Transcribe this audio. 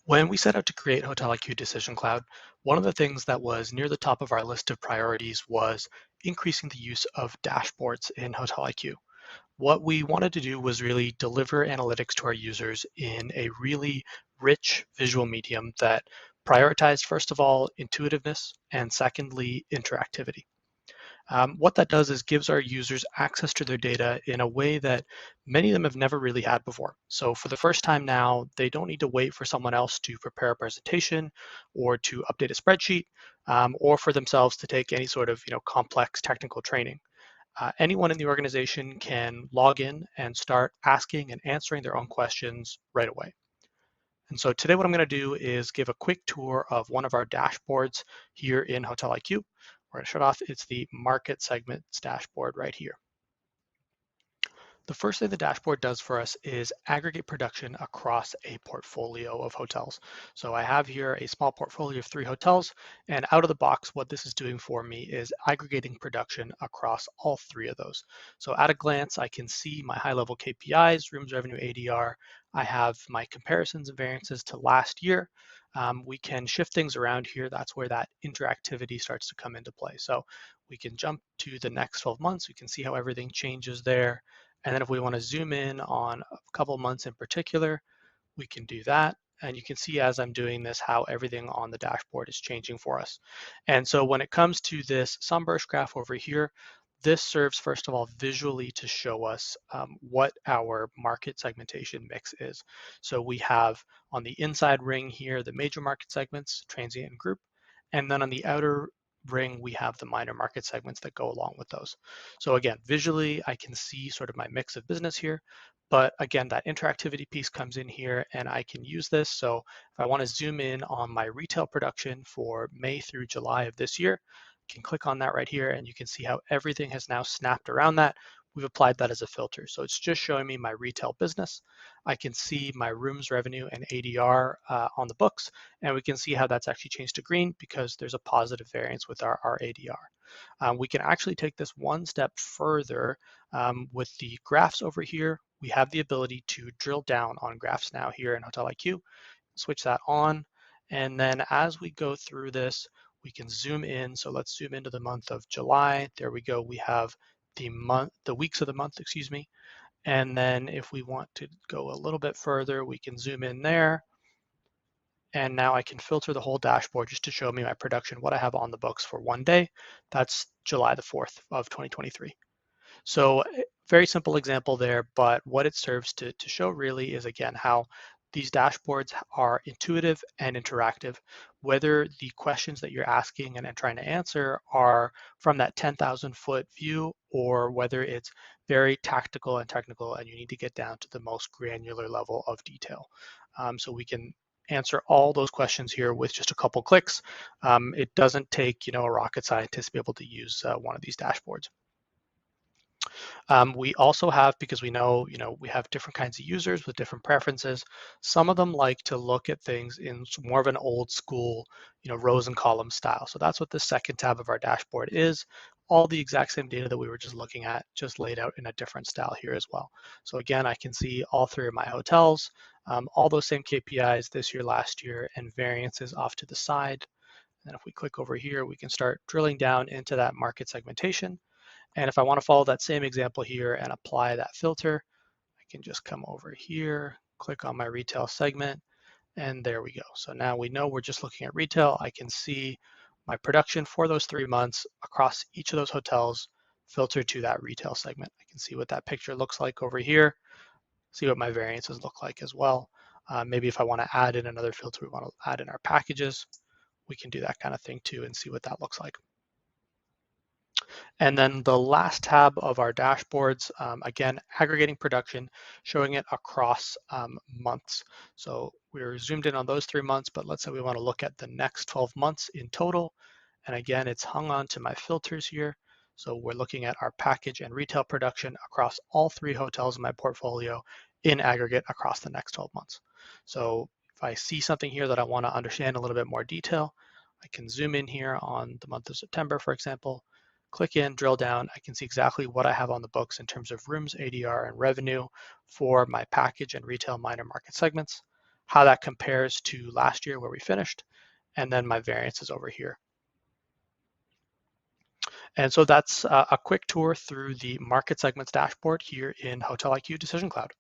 When we set out to create HotelIQ Decision Cloud, one of the things that was near the top of our list of priorities was increasing the use of dashboards in HotelIQ. What we wanted to do was really deliver analytics to our users in a really rich visual medium that prioritized, first of all, intuitiveness, and secondly, interactivity. What that does is gives our users access to their data in a way that many of them have never really had before. So for the first time now, they don't need to wait for someone else to prepare a presentation or to update a spreadsheet or for themselves to take any sort of complex technical training. Anyone in the organization can log in and start asking and answering their own questions right away. And so today what I'm going to do is give a quick tour of one of our dashboards here in HotelIQ. We're going to shut off, it's the market segments dashboard right here. The first thing the dashboard does for us is aggregate production across a portfolio of hotels. So I have here a small portfolio of 3 hotels, and out of the box, what this is doing for me is aggregating production across all 3 of those. So at a glance, I can see my high-level KPIs, rooms revenue, ADR. I have my comparisons and variances to last year. We can shift things around here. That's where that interactivity starts to come into play. So we can jump to the next 12 months. We can see how everything changes there. And then if we want to zoom in on a couple months in particular, we can do that. And you can see as I'm doing this how everything on the dashboard is changing for us. And so when it comes to this sunburst graph over here, this serves first of all visually to show us what our market segmentation mix is. So we have on the inside ring here the major market segments, transient and group, and then on the outer ring we have the minor market segments that go along with those. So again, visually I can see sort of my mix of business here, but again that interactivity piece comes in here and I can use this. So if I want to zoom in on my retail production for May through July of this year, can click on that right here and you can see how everything has now snapped around that. We've applied that as a filter. So it's just showing me my retail business. I can see my rooms revenue and ADR on the books, and we can see how that's actually changed to green because there's a positive variance with our ADR. We can actually take this one step further with the graphs over here. We have the ability to drill down on graphs now here in HotelIQ, switch that on, and then as we go through this, we can zoom in. So let's zoom into the month of July. There we go. We have the weeks of the month, excuse me. And then if we want to go a little bit further, we can zoom in there. And now I can filter the whole dashboard just to show me my production, what I have on the books for one day. That's July the 4th of 2023. So very simple example there, but what it serves to show really is, again, how these dashboards are intuitive and interactive, whether the questions that you're asking and trying to answer are from that 10,000 foot view or whether it's very tactical and technical and you need to get down to the most granular level of detail. So we can answer all those questions here with just a couple clicks. It doesn't take a rocket scientist to be able to use one of these dashboards. We also have, because we know we have different kinds of users with different preferences. Some of them like to look at things in more of an old school, rows and columns style. So that's what the second tab of our dashboard is. All the exact same data that we were just looking at, just laid out in a different style here as well. So again, I can see all 3 of my hotels, all those same KPIs this year, last year, and variances off to the side. And if we click over here, we can start drilling down into that market segmentation. And if I want to follow that same example here and apply that filter, I can just come over here, click on my retail segment, and there we go. So now we know we're just looking at retail. I can see my production for those 3 months across each of those hotels filtered to that retail segment. I can see what that picture looks like over here, see what my variances look like as well. Maybe if I want to add in another filter, we want to add in our packages, we can do that kind of thing too and see what that looks like. And then the last tab of our dashboards, again, aggregating production, showing it across months. So we're zoomed in on those 3 months, but let's say we want to look at the next 12 months in total. And again, it's hung on to my filters here. So we're looking at our package and retail production across all 3 hotels in my portfolio in aggregate across the next 12 months. So if I see something here that I want to understand a little bit more detail, I can zoom in here on the month of September, for example, click in, drill down, I can see exactly what I have on the books in terms of rooms, ADR, and revenue for my package and retail minor market segments. how that compares to last year where we finished, and then my variances over here. And so that's a quick tour through the market segments dashboard here in HotelIQ Decision Cloud.